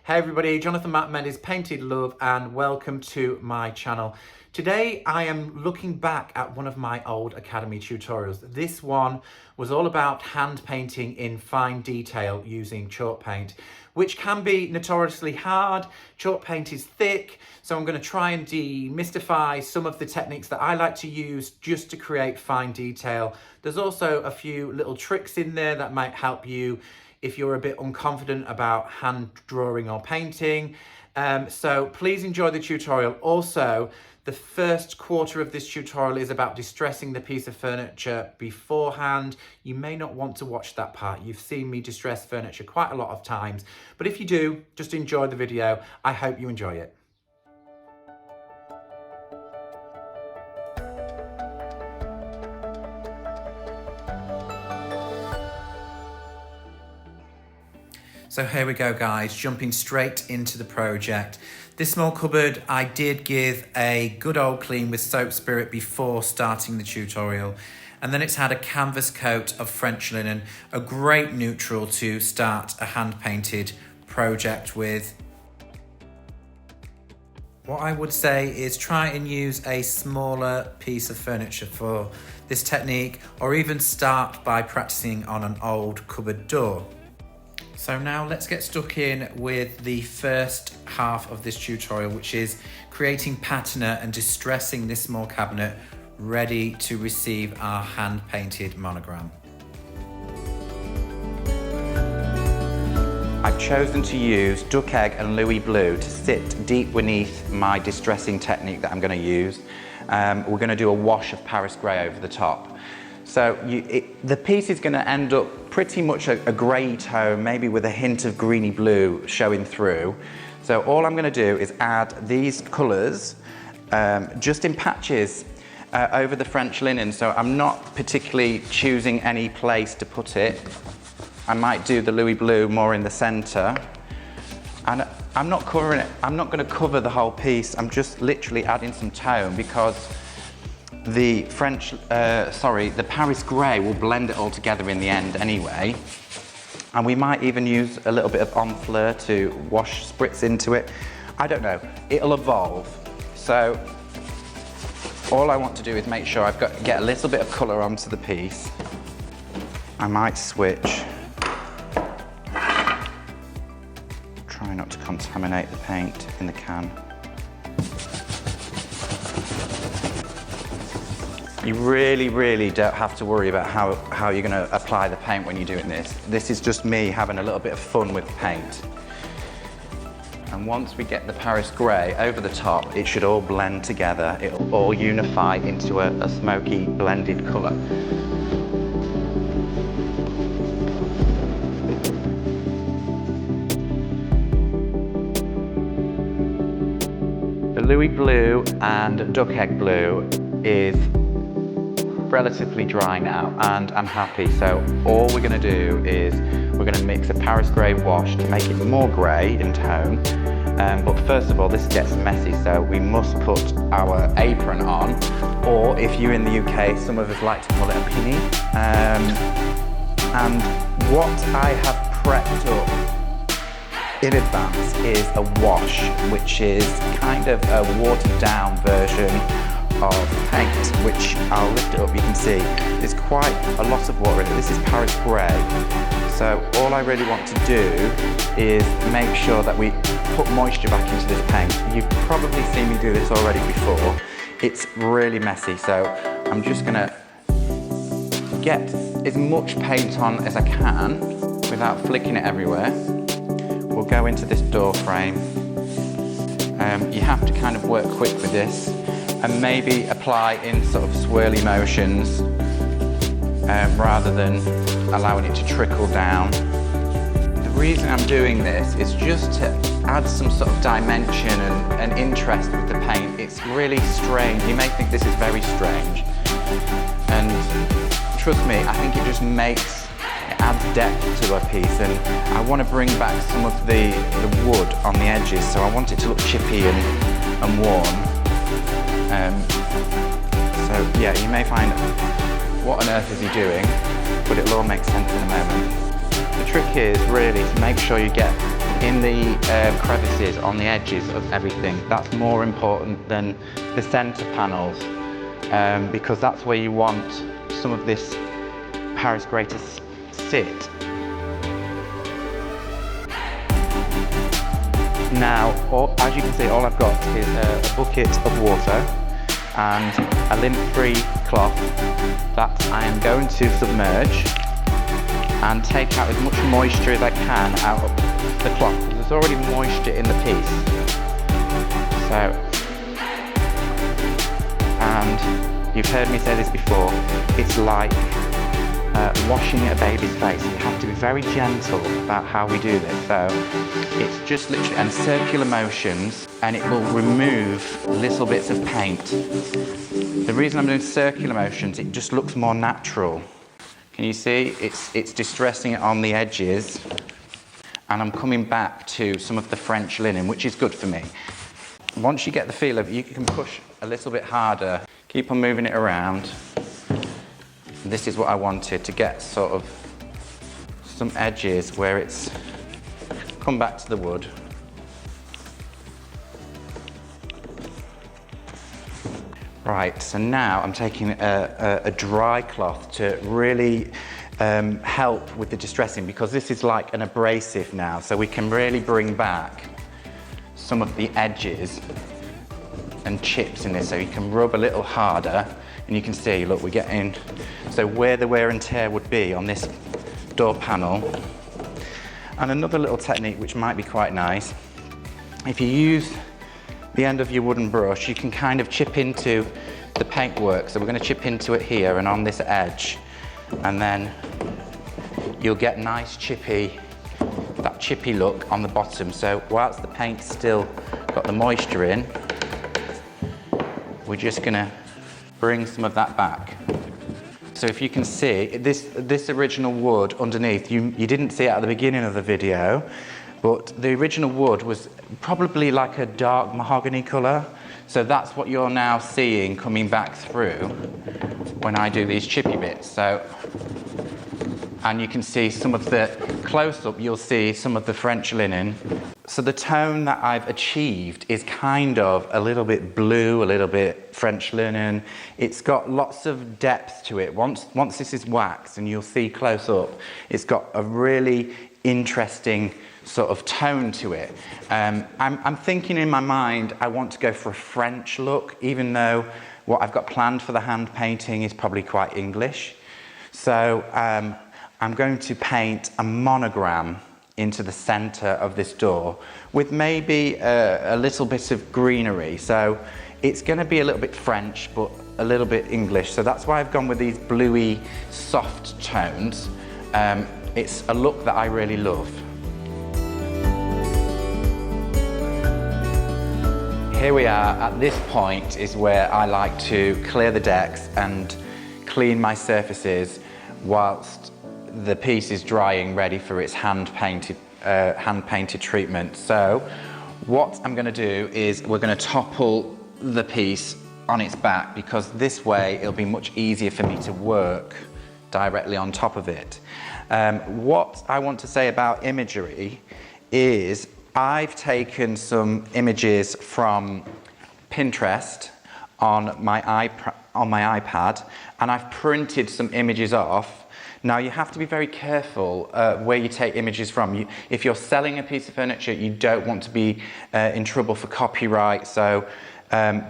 Hey everybody, Jonathan Matt Mendes, Painted Love, and welcome to my channel. Today I am looking back at one of my old Academy tutorials. This one was all about hand painting in fine detail using chalk paint, which can be notoriously hard. Chalk paint is thick, so I'm going to try and demystify some of the techniques that I like to use just to create fine detail. There's also a few little tricks in there that might help you if you're a bit unconfident about hand drawing or painting. So please enjoy the tutorial. Also, the first quarter of this tutorial is about distressing the piece of furniture beforehand. You may not want to watch that part. You've seen me distress furniture quite a lot of times, but if you do, just enjoy the video. I hope you enjoy it. So here we go guys, jumping straight into the project. This small cupboard I did give a good old clean with soap spirit before starting the tutorial, and then it's had a canvas coat of French linen, a great neutral to start a hand painted project with. What I would say is try and use a smaller piece of furniture for this technique, or even start by practicing on an old cupboard door. So now let's get stuck in with the first half of this tutorial, which is creating patina and distressing this small cabinet ready to receive our hand painted monogram. I've chosen to use duck egg and Louis blue to sit deep beneath my distressing technique that I'm going to use. We're going to do a wash of Paris grey over the top. So the piece is going to end up pretty much a grey tone, maybe with a hint of greeny blue showing through. So all I'm going to do is add these colours just in patches over the French linen. So I'm not particularly choosing any place to put it. I might do the Louis blue more in the centre. And I'm not covering it. I'm not going to cover the whole piece. I'm just literally adding some tone because the the Paris grey will blend it all together in the end anyway. And we might even use a little bit of enfleur to spritz into it. I don't know, it'll evolve. So all I want to do is make sure get a little bit of colour onto the piece. I might switch. Try not to contaminate the paint in the can. You really don't have to worry about how you're going to apply the paint when you're doing this. This is just me having a little bit of fun with paint. And once we get the Paris grey over the top, it should all blend together. It'll all unify into a smoky blended colour. The Louis blue and duck egg blue is relatively dry now, and I'm happy. So all we're going to do is we're going to mix a Paris grey wash to make it more grey in tone. But first of all, this gets messy, so we must put our apron on, or if you're in the UK, some of us like to call it a pinny. And what I have prepped up in advance is a wash, which is kind of a watered down version of paint, which I'll lift it up, you can see there's quite a lot of water in it. This is Paris grey, so all I really want to do is make sure that we put moisture back into this paint. You've probably seen me do this already before. It's really messy, so I'm just going to get as much paint on as I can without flicking it everywhere. We'll go into this door frame. You have to kind of work quick with this, and maybe apply in sort of swirly motions rather than allowing it to trickle down. The reason I'm doing this is just to add some sort of dimension and interest with the paint. It's really strange. You may think this is very strange, and trust me, I think it just adds depth to a piece, and I want to bring back some of the wood on the edges, so I want it to look chippy and worn. So yeah, you may find, what on earth is he doing? But it'll all make sense in a moment. The trick is really to make sure you get in the crevices on the edges of everything. That's more important than the center panels, because that's where you want some of this Paris grey to sit. Now, as you can see, all I've got is a bucket of water and a lint-free cloth that I am going to submerge and take out as much moisture as I can out of the cloth, because there's already moisture in the piece. So, and you've heard me say this before, it's like washing a baby's face. You have to be very gentle about how we do this. So it's just literally, and circular motions, and it will remove little bits of paint. The reason I'm doing circular motions, it just looks more natural. Can you see? It's distressing it on the edges, and I'm coming back to some of the French linen, which is good for me. Once you get the feel of it, you can push a little bit harder. Keep on moving it around. This is what I wanted, to get sort of some edges where it's come back to the wood. Right, so now I'm taking a dry cloth to really help with the distressing, because this is like an abrasive now, so we can really bring back some of the edges and chips in this, so you can rub a little harder, and you can see, look, we're getting, so where the wear and tear would be on this door panel. And another little technique which might be quite nice, if you use the end of your wooden brush, you can kind of chip into the paintwork. So we're going to chip into it here and on this edge, and then you'll get nice chippy, that chippy look on the bottom. So whilst the paint's still got the moisture in, we're just going to bring some of that back. So if you can see, this original wood underneath, you didn't see it at the beginning of the video, but the original wood was probably like a dark mahogany colour. So that's what you're now seeing coming back through when I do these chippy bits. So, and you can see some of the close-up, you'll see some of the French linen. So the tone that I've achieved is kind of a little bit blue, a little bit French linen. It's got lots of depth to it. Once this is waxed, and you'll see close up, it's got a really interesting sort of tone to it. I'm thinking in my mind, I want to go for a French look, even though what I've got planned for the hand painting is probably quite English. So I'm going to paint a monogram into the center of this door with maybe a little bit of greenery. So it's going to be a little bit French, but a little bit English. So that's why I've gone with these bluey, soft tones. It's a look that I really love. Here we are. At this point is where I like to clear the decks and clean my surfaces whilst the piece is drying, ready for its hand painted treatment. So what I'm going to do is we're going to topple the piece on its back, because this way it'll be much easier for me to work directly on top of it. What I want to say about imagery is I've taken some images from Pinterest on my iPad, and I've printed some images off. Now you have to be very careful where you take images from. If you're selling a piece of furniture, you don't want to be in trouble for copyright, so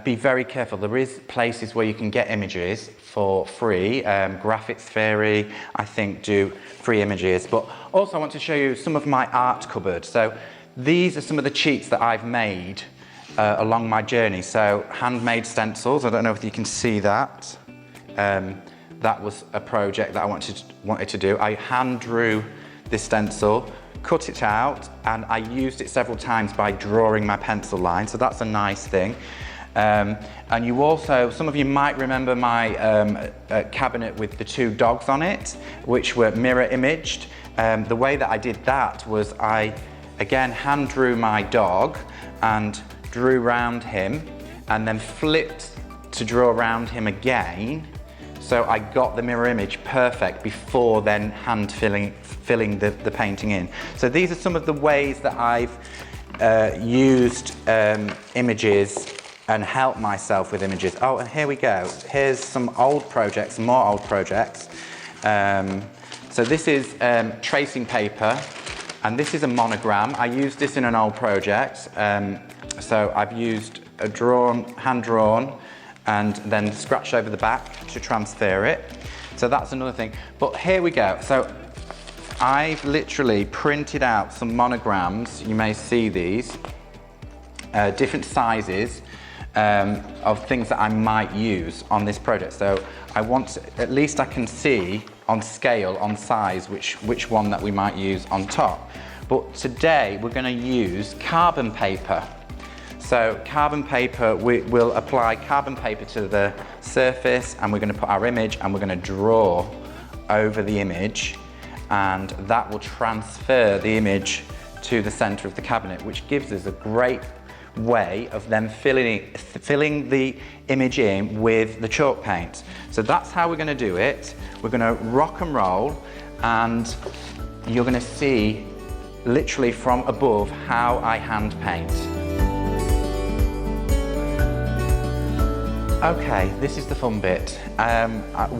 be very careful. There is places where you can get images for free. Graphics Fairy, I think, do free images. But also I want to show you some of my art cupboard. So these are some of the cheats that I've made along my journey. So Handmade Stencils, I don't know if you can see that. That was a project that I wanted to do. I hand drew this stencil, cut it out, and I used it several times by drawing my pencil line, so that's a nice thing. And you also, some of you might remember my cabinet with the two dogs on it, which were mirror imaged. The way that I did that was I, again, hand drew my dog and drew round him, and then flipped to draw around him again, So I got the mirror image perfect before then hand filling the painting in. So these are some of the ways that I've used images and helped myself with images. Oh, and here we go. Here's some old projects, more old projects. So this is tracing paper, and this is a monogram. I used this in an old project. So I've used a hand-drawn, and then scratched over the back to transfer it. So that's another thing. But here we go. So I've literally printed out some monograms. You may see these, different sizes of things that I might use on this project. So I want to, at least I can see on scale, on size, which one that we might use on top. But today we're going to use carbon paper. So carbon paper, we'll apply carbon paper to the surface, and we're going to put our image, and we're going to draw over the image, and that will transfer the image to the center of the cabinet, which gives us a great way of then filling the image in with the chalk paint. So that's how we're going to do it. We're going to rock and roll, and you're going to see literally from above how I hand paint. Okay, this is the fun bit.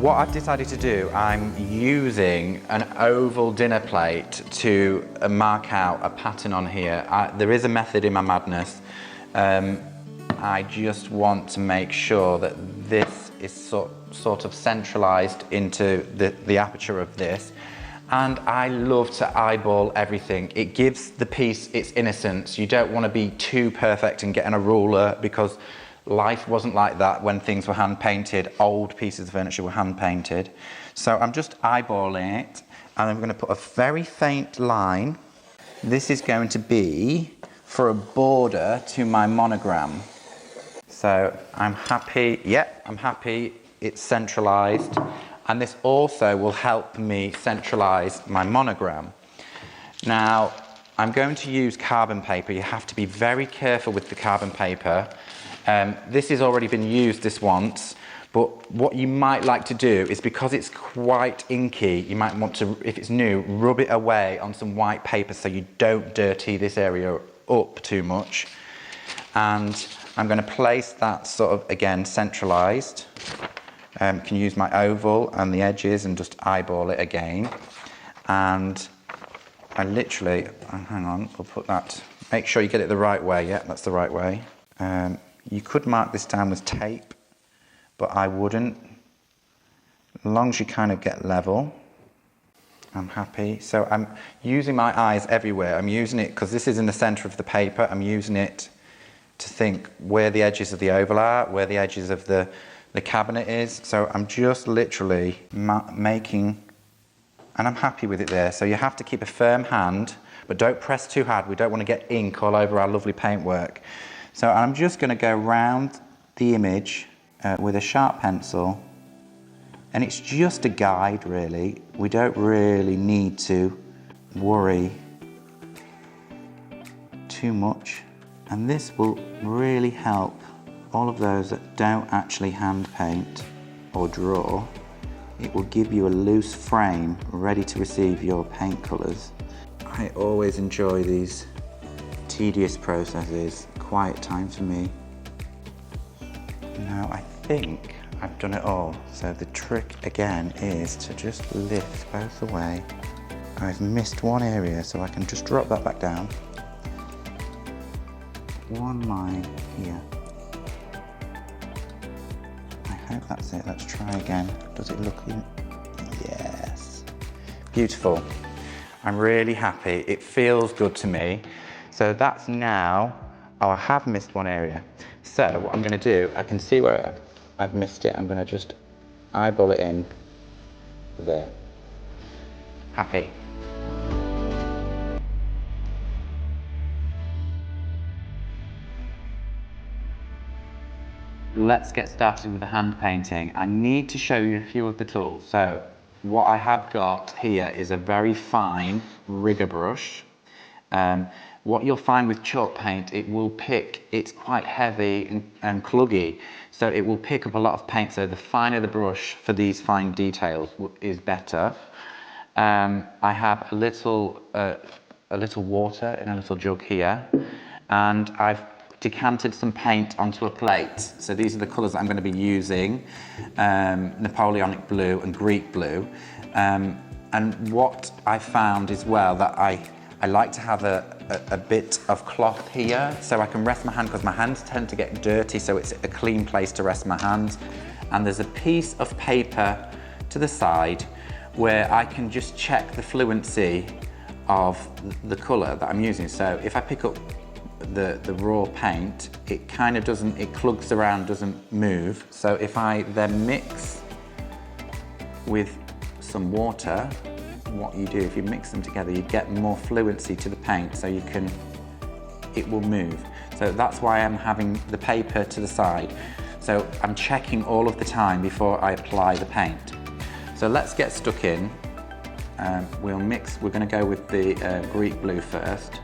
What I've decided to do, I'm using an oval dinner plate to mark out a pattern on here. There is a method in my madness. I just want to make sure that this is sort of centralized into the aperture of this. And I love to eyeball everything. It gives the piece its innocence. You don't want to be too perfect and getting a ruler, because life wasn't like that when things were hand painted. Old pieces of furniture were hand painted. So I'm just eyeballing it, and I'm going to put a very faint line. This is going to be for a border to my monogram. So I'm happy, I'm happy it's centralized, and this also will help me centralize my monogram. Now, I'm going to use carbon paper. You have to be very careful with the carbon paper. This has already been used this once, but what you might like to do is, because it's quite inky, you might want to, if it's new, rub it away on some white paper so you don't dirty this area up too much. And I'm going to place that sort of, again, centralized. Can use my oval and the edges and just eyeball it again. And I literally, hang on, we'll put that, make sure you get it the right way. Yeah, that's the right way. You could mark this down with tape, but I wouldn't. As long as you kind of get level, I'm happy. So I'm using my eyes everywhere. I'm using it because this is in the center of the paper. I'm using it to think where the edges of the oval are, where the edges of the cabinet is. So I'm just literally making, and I'm happy with it there. So you have to keep a firm hand, but don't press too hard. We don't want to get ink all over our lovely paintwork. So I'm just going to go round the image with a sharp pencil, and it's just a guide really. We don't really need to worry too much, and this will really help all of those that don't actually hand paint or draw. It will give you a loose frame ready to receive your paint colours. I always enjoy these tedious processes. Quiet time for me. Now I think I've done it all. So the trick again is to just lift both away. I've missed one area, so I can just drop that back down. One line here. I hope that's it. Let's try again. Does it look in? Yes. Beautiful. I'm really happy. It feels good to me. So that's now. Oh, I have missed one area. So what I'm going to do, I can see where I've missed it. I'm going to just eyeball it in there. Happy. Let's get started with the hand painting. I need to show you a few of the tools. So what I have got here is a very fine rigger brush. what you'll find with chalk paint, it's quite heavy and kluggy, so it will pick up a lot of paint, so the finer the brush for these fine details is better. I have a little water in a little jug here, and I've decanted some paint onto a plate. So these are the colours that I'm going to be using, Napoleonic blue and Greek blue. And what I found as well, that I like to have a bit of cloth here so I can rest my hand, because my hands tend to get dirty, so it's a clean place to rest my hands. And there's a piece of paper to the side where I can just check the fluency of the colour that I'm using. So if I pick up the raw paint, it kind of doesn't, it clugs around, doesn't move. So if I then mix with some water, what you do, if you mix them together, you get more fluency to the paint, so it will move. So that's why I'm having the paper to the side. So I'm checking all of the time before I apply the paint. So let's get stuck in. We're going to go with the Greek blue first.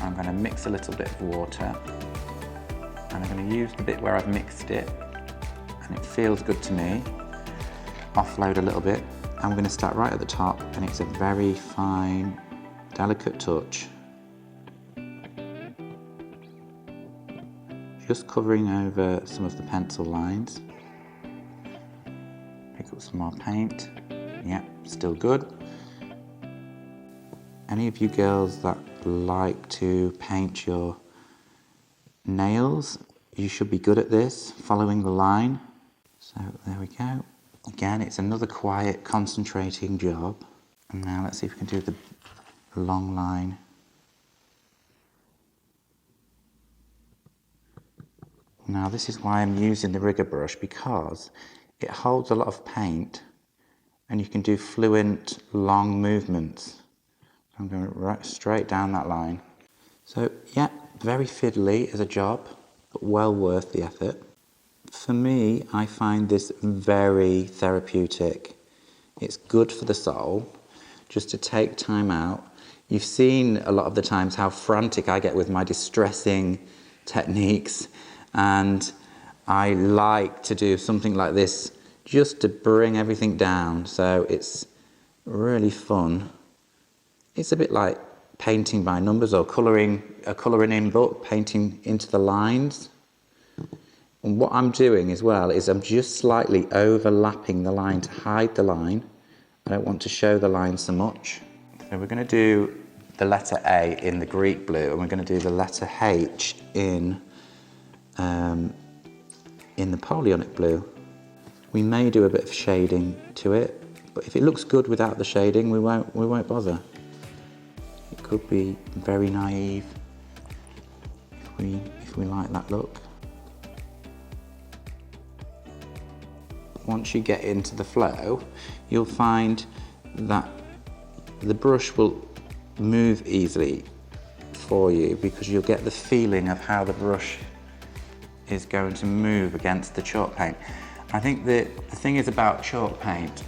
I'm going to mix a little bit of water, and I'm going to use the bit where I've mixed it, and it feels good to me. Offload a little bit. I'm going to start right at the top, and it's a very fine, delicate touch. Just covering over some of the pencil lines. Pick up some more paint. Yeah, still good. Any of you girls that like to paint your nails, you should be good at this, following the line. So there we go. Again, it's another quiet, concentrating job. And now let's see if we can do the long line. Now this is why I'm using the rigger brush, because it holds a lot of paint and you can do fluent, long movements. I'm going right straight down that line. So yeah, very fiddly as a job, but well worth the effort. For me, I find this very therapeutic. It's good for the soul, just to take time out. You've seen a lot of the times how frantic I get with my distressing techniques, and I like to do something like this just to bring everything down, so it's really fun. It's a bit like painting by numbers, or a colouring in book, painting into the lines. And what I'm doing as well is I'm just slightly overlapping the line to hide the line. I don't want to show the line so much. So we're going to do the letter A in the Greek blue, and we're going to do the letter H in Napoleonic blue. We may do a bit of shading to it, but if it looks good without the shading, we won't bother. It could be very naive if we like that look. Once you get into the flow, you'll find that the brush will move easily for you, because you'll get the feeling of how the brush is going to move against the chalk paint. I think the thing is about chalk paint,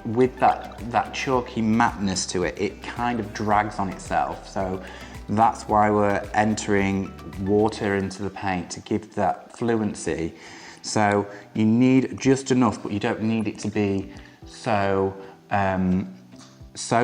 with that chalky matte-ness to it, it kind of drags on itself. So that's why we're entering water into the paint, to give that fluency. So you need just enough, but you don't need it to be so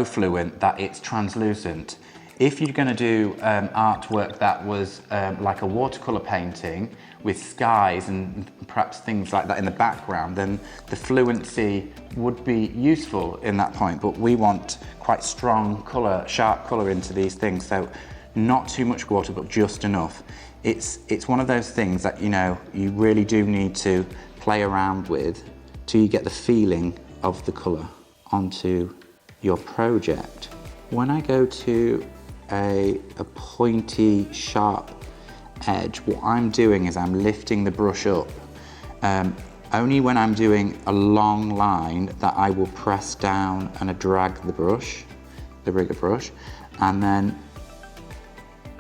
fluent that it's translucent. If you're going to do artwork that was like a watercolour painting with skies and perhaps things like that in the background, then the fluency would be useful in that point. But we want quite strong colour, sharp colour into these things, so not too much water, but just enough. It's one of those things that, you know, you really do need to play around with till you get the feeling of the colour onto your project. When I go to a pointy, sharp edge, what I'm doing is I'm lifting the brush up. Only when I'm doing a long line that I will press down and drag the brush, the rigger brush, and then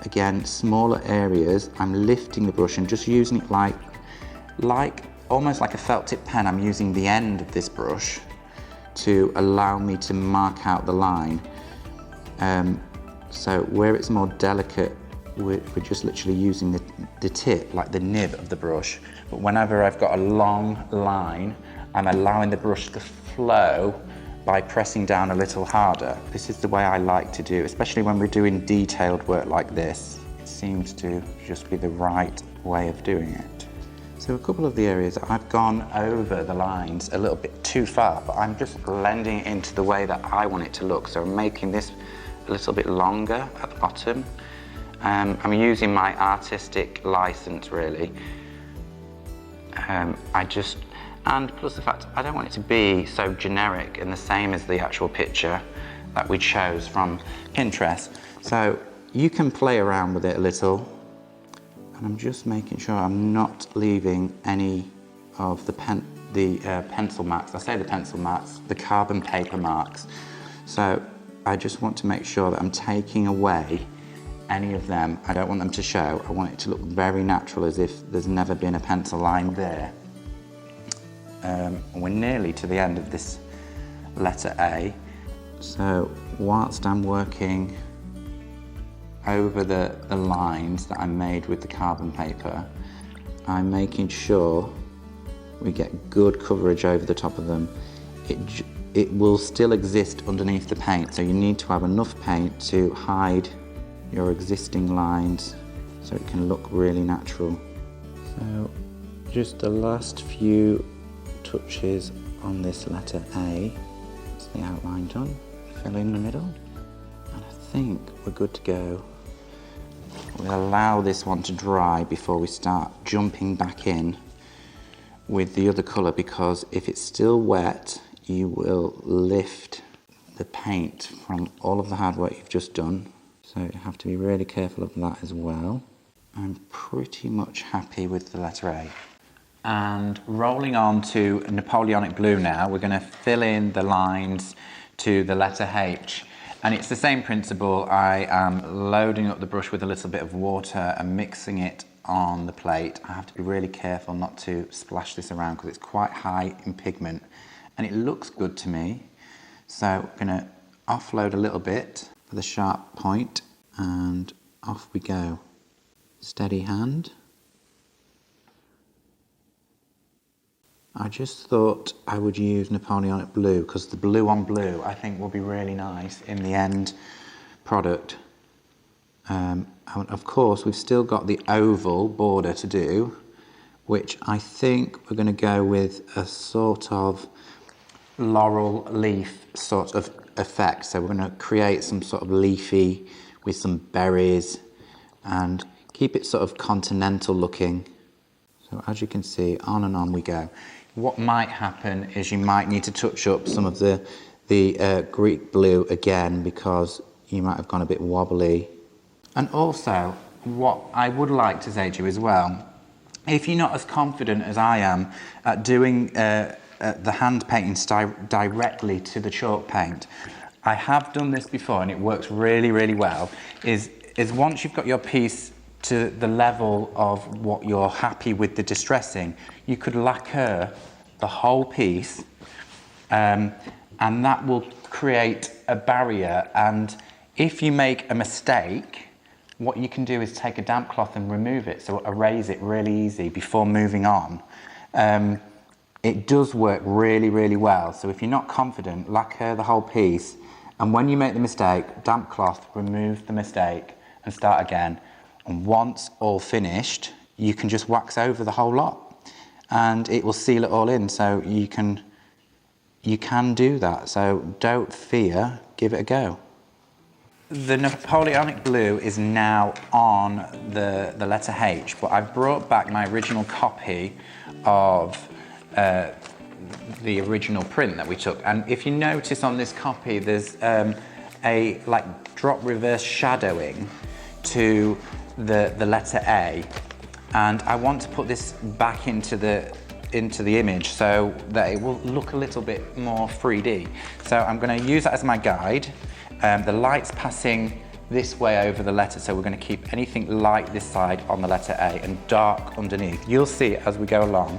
again, smaller areas, I'm lifting the brush and just using it like almost like a felt tip pen. I'm using the end of this brush to allow me to mark out the line. So where it's more delicate, we're just literally using the tip, like the nib of the brush. But whenever I've got a long line, I'm allowing the brush to flow by pressing down a little harder. This is the way I like to do, especially when we're doing detailed work like this. It seems to just be the right way of doing it. So a couple of the areas I've gone over the lines a little bit too far, but I'm just blending it into the way that I want it to look. So I'm making this a little bit longer at the bottom. I'm using my artistic license really. And plus the fact I don't want it to be so generic and the same as the actual picture that we chose from Pinterest. So you can play around with it a little, and I'm just making sure I'm not leaving any of the pencil marks. I say the pencil marks, the carbon paper marks. So I just want to make sure that I'm taking away any of them. I don't want them to show. I want it to look very natural, as if there's never been a pencil line there. We're nearly to the end of this letter A. So whilst I'm working over the lines that I made with the carbon paper, I'm making sure we get good coverage over the top of them. It will still exist underneath the paint, so you need to have enough paint to hide your existing lines so it can look really natural. So just the last few touches on this letter A. That's the outline done. Fill in the middle, and I think we're good to go. We'll allow this one to dry before we start jumping back in with the other colour, because if it's still wet, you will lift the paint from all of the hard work you've just done. So you have to be really careful of that as well. I'm pretty much happy with the letter A. And rolling on to Napoleonic blue now, we're going to fill in the lines to the letter H. And it's the same principle. I am loading up the brush with a little bit of water and mixing it on the plate. I have to be really careful not to splash this around because it's quite high in pigment and it looks good to me. So I'm going to offload a little bit with a sharp point and off we go. Steady hand. I just thought I would use Napoleonic blue because the blue on blue I think will be really nice in the end product. And of course we've still got the oval border to do, which I think we're going to go with a sort of laurel leaf sort of effect. So we're going to create some sort of leafy with some berries and keep it sort of continental looking. So as you can see, on and on we go. What might happen is you might need to touch up some of the Greek blue again because you might have gone a bit wobbly. And also, what I would like to say to you as well, if you're not as confident as I am at doing the hand painting directly to the chalk paint, I have done this before and it works really, really well, is once you've got your piece to the level of what you're happy with the distressing, you could lacquer the whole piece and that will create a barrier. And if you make a mistake, what you can do is take a damp cloth and remove it, so erase it really easy before moving on. It does work really, really well. So if you're not confident, lacquer the whole piece, and when you make the mistake, damp cloth, remove the mistake and start again. And once all finished, you can just wax over the whole lot and it will seal it all in. So you can do that. So don't fear, give it a go. The Napoleonic blue is now on the letter H, but I've brought back my original copy of the original print that we took. And if you notice on this copy, there's a like drop reverse shadowing to the letter A, and I want to put this back into the image so that it will look a little bit more 3D. So I'm going to use that as my guide. The light's passing this way over the letter, so we're going to keep anything light this side on the letter A and dark underneath. You'll see it as we go along,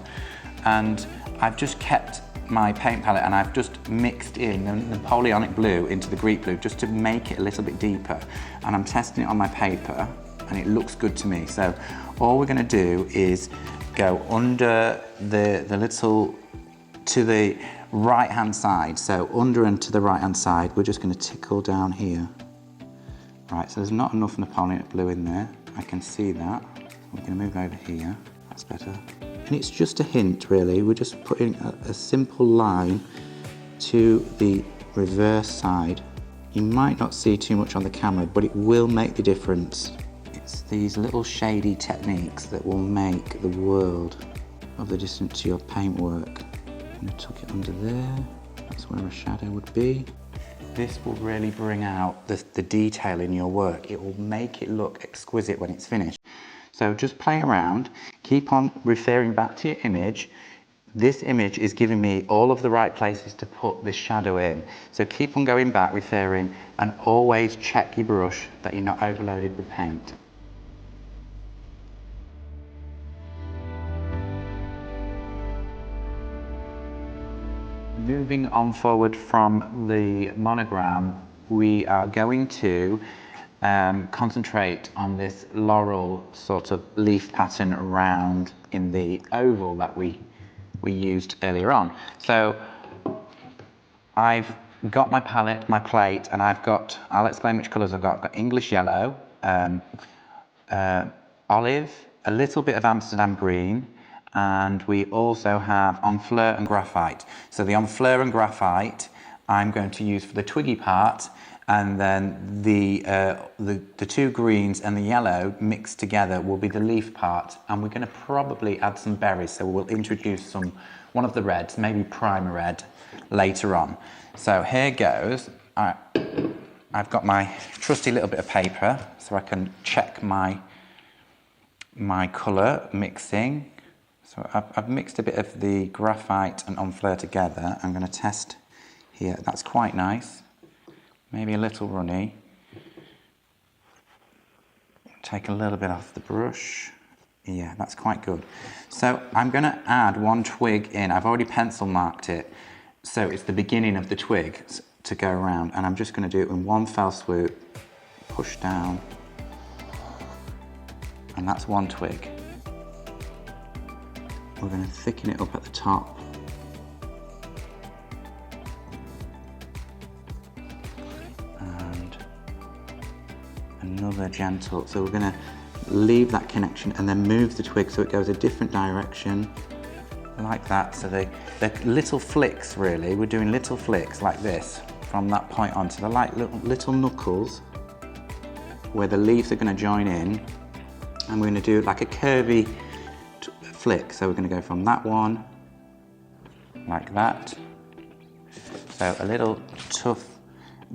and I've just kept my paint palette and I've just mixed in the Napoleonic blue into the Greek blue just to make it a little bit deeper. And I'm testing it on my paper and it looks good to me. So all we're going to do is go under the little, to the right hand side. So under and to the right hand side, we're just going to tickle down here. Right, so there's not enough Napoleonic blue in there. I can see that. We're going to move over here. That's better. And it's just a hint, really. We're just putting a simple line to the reverse side. You might not see too much on the camera, but it will make the difference. It's these little shady techniques that will make the world of the difference to your paintwork. I'm going to tuck it under there. That's where a shadow would be. This will really bring out the detail in your work. It will make it look exquisite when it's finished. So just play around, keep on referring back to your image. This image is giving me all of the right places to put this shadow in. So keep on going back, referring, and always check your brush that you're not overloaded with paint. Moving on forward from the monogram, we are going to concentrate on this laurel sort of leaf pattern around in the oval that we used earlier on. So I've got my palette, my plate, and I'll explain which colours I've got. I've got English yellow, olive, a little bit of Amsterdam green, and we also have Enfleur and graphite. So the Enfleur and graphite I'm going to use for the twiggy part, and then the two greens and the yellow mixed together will be the leaf part, and we're going to probably add some berries, so we'll introduce one of the reds, maybe primer red, later on. So here goes. I've got my trusty little bit of paper so I can check my colour mixing. So I've mixed a bit of the graphite and Enfleur together. I'm going to test here. That's quite nice. Maybe a little runny. Take a little bit off the brush. Yeah, that's quite good. So I'm going to add one twig in. I've already pencil marked it. So it's the beginning of the twig to go around. And I'm just going to do it in one fell swoop. Push down. And that's one twig. We're going to thicken it up at the top. Another gentle, so we're going to leave that connection and then move the twig so it goes a different direction, like that. So they're little flicks, really. We're doing little flicks like this from that point on. So they're like little knuckles where the leaves are going to join in, and we're going to do like a curvy flick. So we're going to go from that one, like that. So a little tough,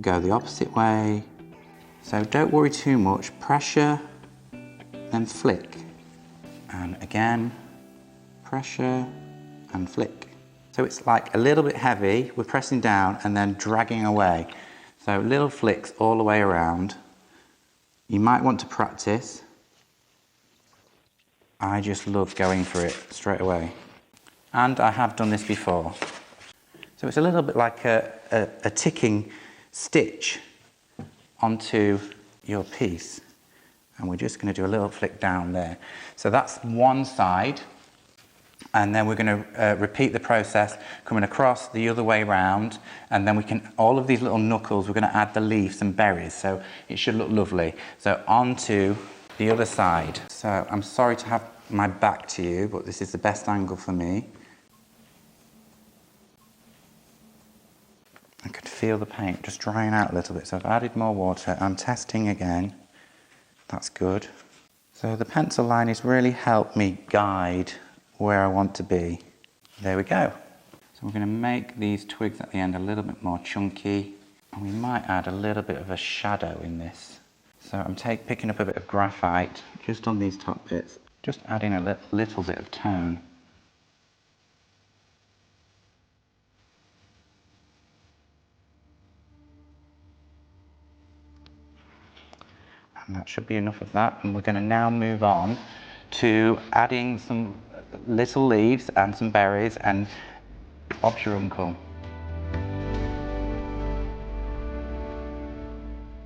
go the opposite way. So don't worry too much, pressure, then flick. And again, pressure and flick. So it's like a little bit heavy, we're pressing down and then dragging away. So little flicks all the way around. You might want to practice. I just love going for it straight away. And I have done this before. So it's a little bit like a ticking stitch onto your piece, and we're just going to do a little flick down there. So that's one side, and then we're going to repeat the process coming across the other way round, and then we can, all of these little knuckles, we're going to add the leaves and berries, so it should look lovely. So onto the other side. So I'm sorry to have my back to you, but this is the best angle for me. I could feel the paint just drying out a little bit, so I've added more water. I'm testing again. That's good. So the pencil line has really helped me guide where I want to be. There we go. So we're going to make these twigs at the end a little bit more chunky, and we might add a little bit of a shadow in this. So I'm picking up a bit of graphite just on these top bits, just adding a little bit of tone. And that should be enough of that, and we're going to now move on to adding some little leaves and some berries, and Bob's your uncle.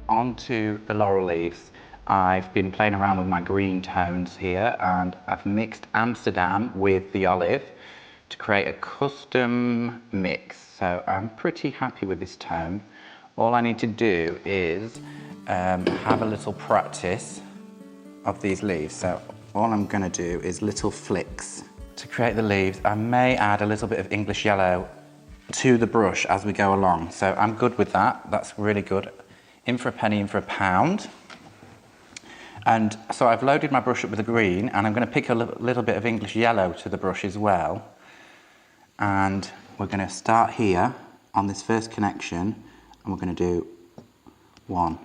Onto the laurel leaves. I've been playing around with my green tones here, and I've mixed Amsterdam with the olive to create a custom mix. So I'm pretty happy with this tone. All I need to do is have a little practice of these leaves. So all I'm going to do is little flicks to create the leaves. I may add a little bit of English yellow to the brush as we go along. So I'm good with that. That's really good. In for a penny, in for a pound. And so I've loaded my brush up with the green, and I'm going to pick a little bit of English yellow to the brush as well. And we're going to start here on this first connection, and we're going to do 1,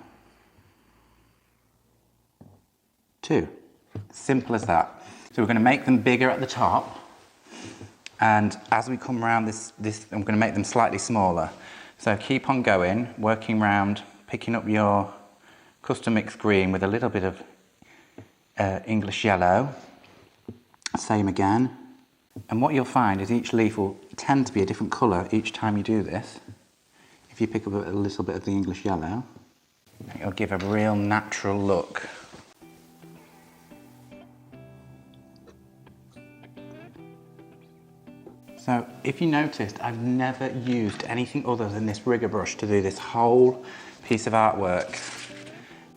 2. Simple as that. So we're going to make them bigger at the top, and as we come around this I'm going to make them slightly smaller. So keep on going, working around, picking up your custom mixed green with a little bit of English yellow. Same again. And what you'll find is each leaf will tend to be a different colour each time you do this. If you pick up a little bit of the English yellow, it'll give a real natural look. So if you noticed, I've never used anything other than this rigger brush to do this whole piece of artwork.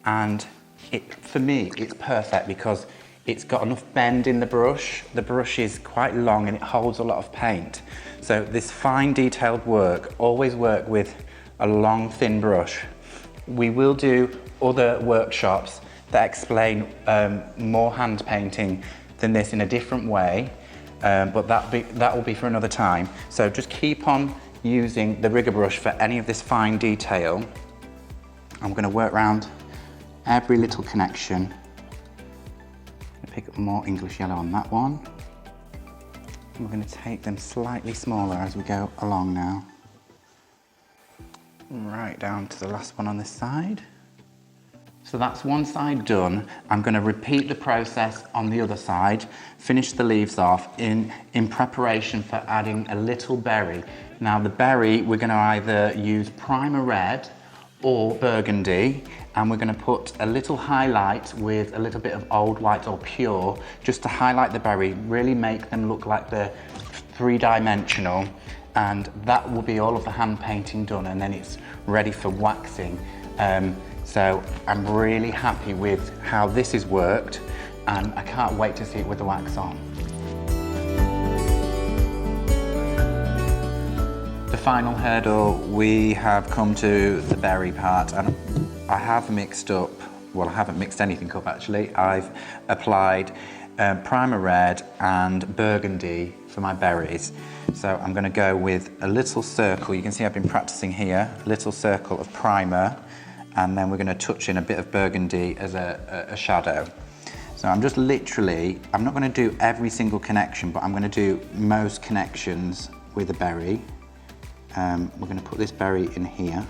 And for me, it's perfect because it's got enough bend in the brush. The brush is quite long and it holds a lot of paint. So this fine detailed work, always work with a long thin brush. We will do other workshops that explain more hand painting than this in a different way, but that will be for another time. So just keep on using the rigger brush for any of this fine detail. I'm going to work around every little connection. Pick up more English yellow on that one. We're going to take them slightly smaller as we go along now. Right down to the last one on this side. So that's one side done. I'm going to repeat the process on the other side, finish the leaves off in preparation for adding a little berry. Now the berry, we're going to either use primer red or burgundy, and we're going to put a little highlight with a little bit of old white or pure just to highlight the berry, really make them look like they're three-dimensional, and that will be all of the hand painting done, and then it's ready for waxing. So I'm really happy with how this has worked, and I can't wait to see it with the wax on. The final hurdle, we have come to the berry part, and I have mixed up, well, I haven't mixed anything up actually. I've applied primer red and burgundy for my berries. So I'm going to go with a little circle. You can see I've been practicing here, a little circle of primer, and then we're going to touch in a bit of burgundy as a shadow. So I'm just literally, I'm not going to do every single connection, but I'm going to do most connections with a berry. We're going to put this berry in here.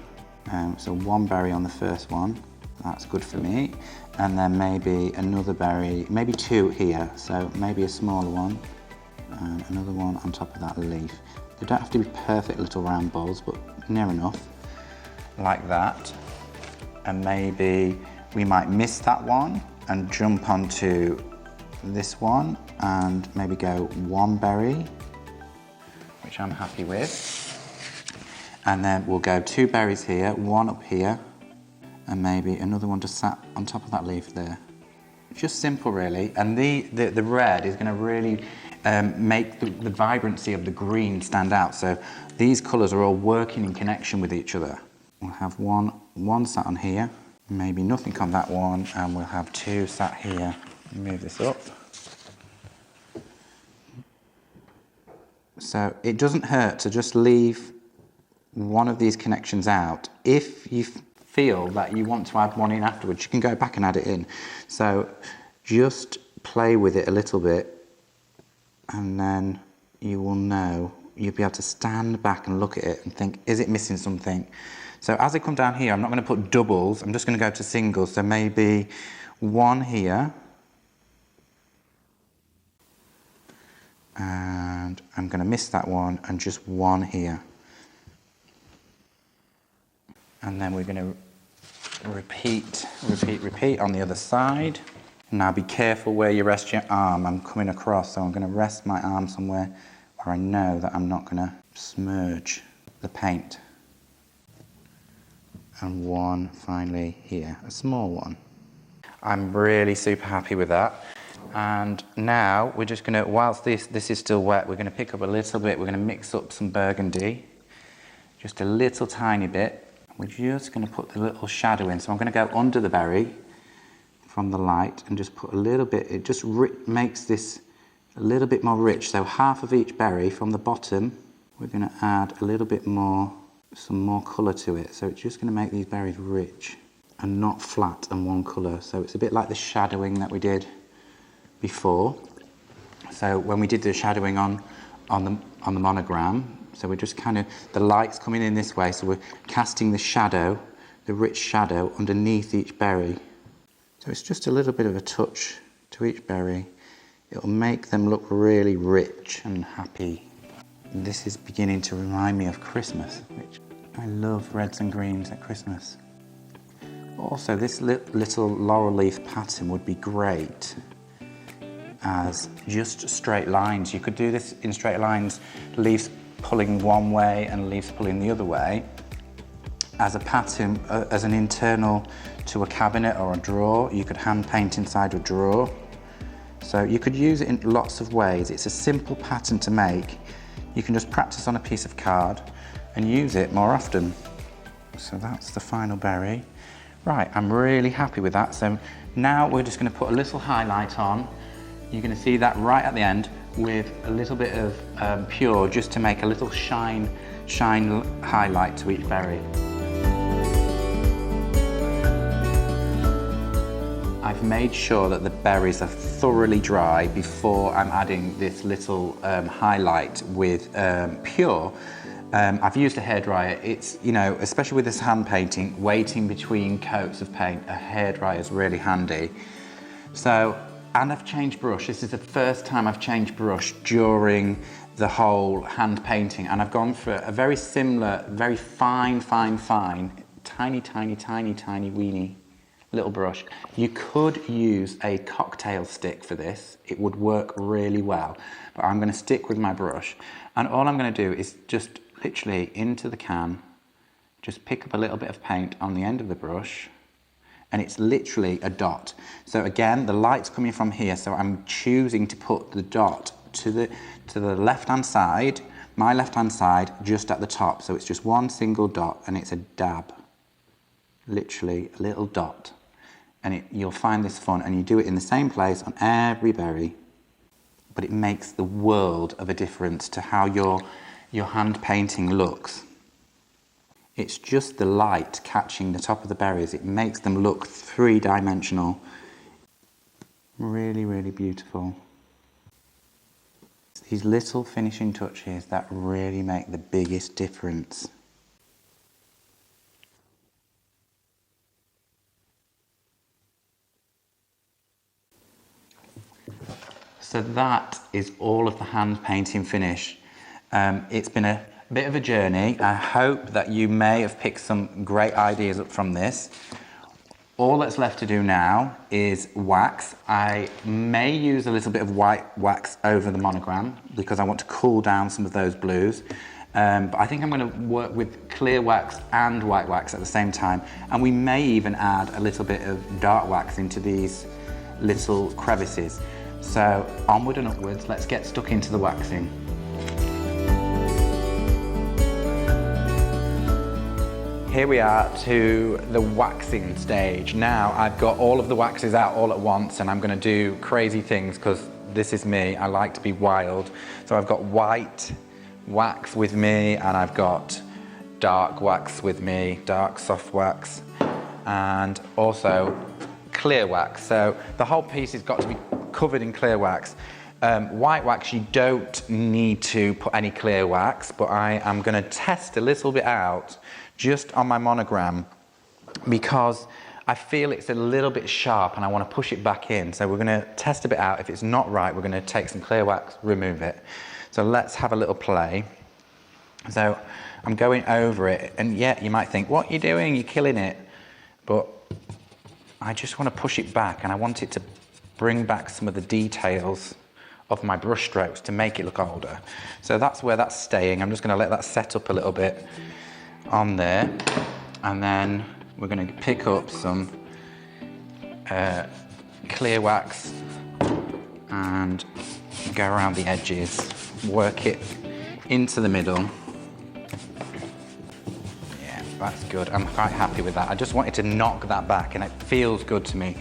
So one berry on the first one, that's good for me. And then maybe another berry, maybe two here. So maybe a smaller one and another one on top of that leaf. They don't have to be perfect little round balls, but near enough, like that. And maybe we might miss that one and jump onto this one and maybe go one berry, which I'm happy with. And then we'll go two berries here, one up here, and maybe another one just sat on top of that leaf there. Just simple really, and the red is going to really make the vibrancy of the green stand out. So these colours are all working in connection with each other. We'll have one sat on here, maybe nothing on that one, and we'll have two sat here. Move this up. So it doesn't hurt to just leave one of these connections out. If you feel that you want to add one in afterwards, you can go back and add it in. So just play with it a little bit, and then you will know, you'll be able to stand back and look at it and think, is it missing something? So as I come down here, I'm not going to put doubles, I'm just going to go to singles. So maybe one here, And I'm going to miss that one and just one here. And then we're going to repeat on the other side. Now be careful where you rest your arm. I'm coming across, so I'm going to rest my arm somewhere where I know that I'm not going to smudge the paint. And one finally here, a small one. I'm really super happy with that. And now we're just going to, whilst this is still wet, we're going to pick up a little bit, we're going to mix up some burgundy, just a little tiny bit. We're just going to put the little shadow in. So I'm going to go under the berry from the light and just put a little bit, it just makes this a little bit more rich. So half of each berry from the bottom, we're going to add a little bit more, some more colour to it. So it's just going to make these berries rich and not flat and one colour. So it's a bit like the shadowing that we did before. So when we did the shadowing on the monogram, so we're just kind of, the light's coming in this way, so we're casting the shadow, the rich shadow underneath each berry. So it's just a little bit of a touch to each berry. It'll make them look really rich and happy. This is beginning to remind me of Christmas, which I love reds and greens at Christmas. Also, this little laurel leaf pattern would be great as just straight lines. You could do this in straight lines, leaves pulling one way and leaves pulling the other way, as a pattern, as an internal to a cabinet or a drawer. You could hand paint inside a drawer. So you could use it in lots of ways. It's a simple pattern to make. You can just practice on a piece of card and use it more often. So that's the final berry. Right, I'm really happy with that. So now we're just going to put a little highlight on. You're going to see that right at the end with a little bit of pure, just to make a little shine highlight to each berry. I've made sure that the berries are thoroughly dry before I'm adding this little highlight with pure. I've used a hairdryer. It's, you know, especially with this hand painting, waiting between coats of paint, a hairdryer is really handy. So, and I've changed brush. This is the first time I've changed brush during the whole hand painting, and I've gone for a very similar, very fine, tiny weeny little brush. You could use a cocktail stick for this. It would work really well, but I'm going to stick with my brush, and all I'm going to do is just literally into the can, just pick up a little bit of paint on the end of the brush, and it's literally a dot. So again, the light's coming from here, so I'm choosing to put the dot to the left-hand side, my left-hand side, just at the top. So it's just one single dot, and it's a dab, literally a little dot. And you'll find this fun, and you do it in the same place on every berry, but it makes the world of a difference to how your hand painting looks. It's just the light catching the top of the berries. It makes them look three-dimensional. Really, really beautiful. It's these little finishing touches that really make the biggest difference. So that is all of the hand painting finish. It's been a bit of a journey. I hope that you may have picked some great ideas up from this. All that's left to do now is wax. I may use a little bit of white wax over the monogram because I want to cool down some of those blues. But I think I'm going to work with clear wax and white wax at the same time. And we may even add a little bit of dark wax into these little crevices. So onward and upwards, let's get stuck into the waxing. Here we are to the waxing stage. Now I've got all of the waxes out all at once, and I'm going to do crazy things because this is me. I like to be wild. So I've got white wax with me, and I've got dark wax with me, dark soft wax, and also clear wax. So the whole piece has got to be covered in clear wax. White wax, you don't need to put any clear wax, but I am going to test a little bit out just on my monogram because I feel it's a little bit sharp and I want to push it back in. So we're going to test a bit out. If it's not right, we're going to take some clear wax, remove it. So let's have a little play. So I'm going over it, and yeah, you might think, what are you doing? You're killing it. But I just want to push it back, and I want it to bring back some of the details of my brush strokes to make it look older. So that's where that's staying. I'm just going to let that set up a little bit on there, and then we're going to pick up some clear wax and go around the edges, work it into the middle. Yeah, that's good. I'm quite happy with that. I just wanted to knock that back, and it feels good to me.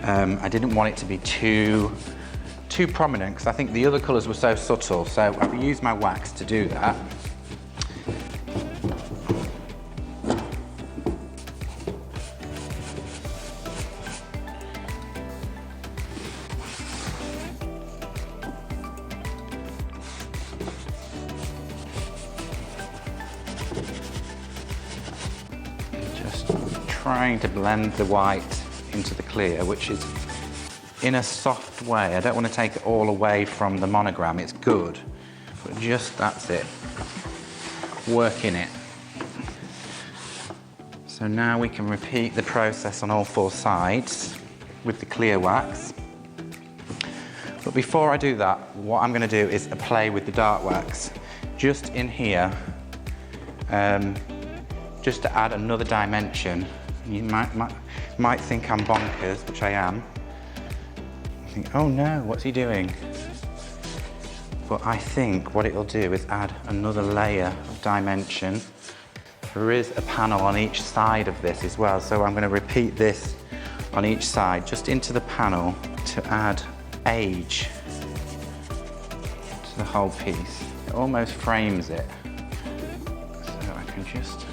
I didn't want it to be too prominent, because I think the other colours were so subtle, so I've used my wax to do that. Trying to blend the white into the clear, which is in a soft way. I don't want to take it all away from the monogram. It's good, but just that's it. Working it. So now we can repeat the process on all four sides with the clear wax. But before I do that, what I'm going to do is a play with the dark wax just in here, just to add another dimension. You might think I'm bonkers, which I am. You think, oh no, what's he doing? But I think what it'll do is add another layer of dimension. There is a panel on each side of this as well, so I'm going to repeat this on each side, just into the panel, to add age to the whole piece. It almost frames it. So I can just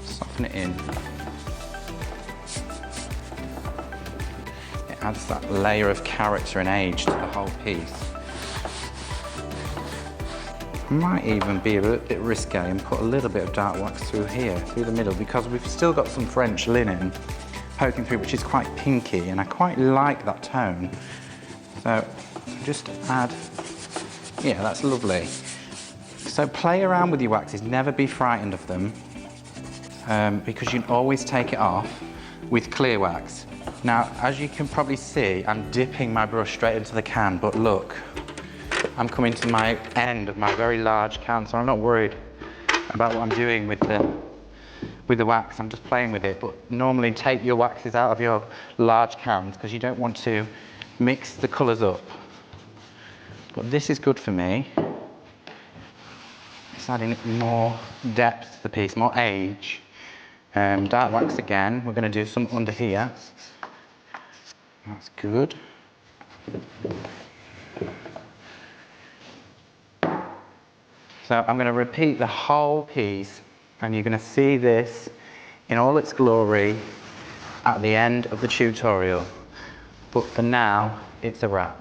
soften it in. It adds that layer of character and age to the whole piece. I might even be a bit risque and put a little bit of dark wax through here, through the middle, because we've still got some French linen poking through, which is quite pinky, and I quite like that tone. So just add, yeah, that's lovely. So play around with your waxes, never be frightened of them. Because you can always take it off with clear wax. Now, as you can probably see, I'm dipping my brush straight into the can, but look, I'm coming to my end of my very large can, so I'm not worried about what I'm doing with the wax. I'm just playing with it, but normally take your waxes out of your large cans because you don't want to mix the colours up. But this is good for me. It's adding more depth to the piece, more age. Dark wax again, we're going to do some under here. That's good. So I'm going to repeat the whole piece, and you're going to see this in all its glory at the end of the tutorial. But for now, it's a wrap.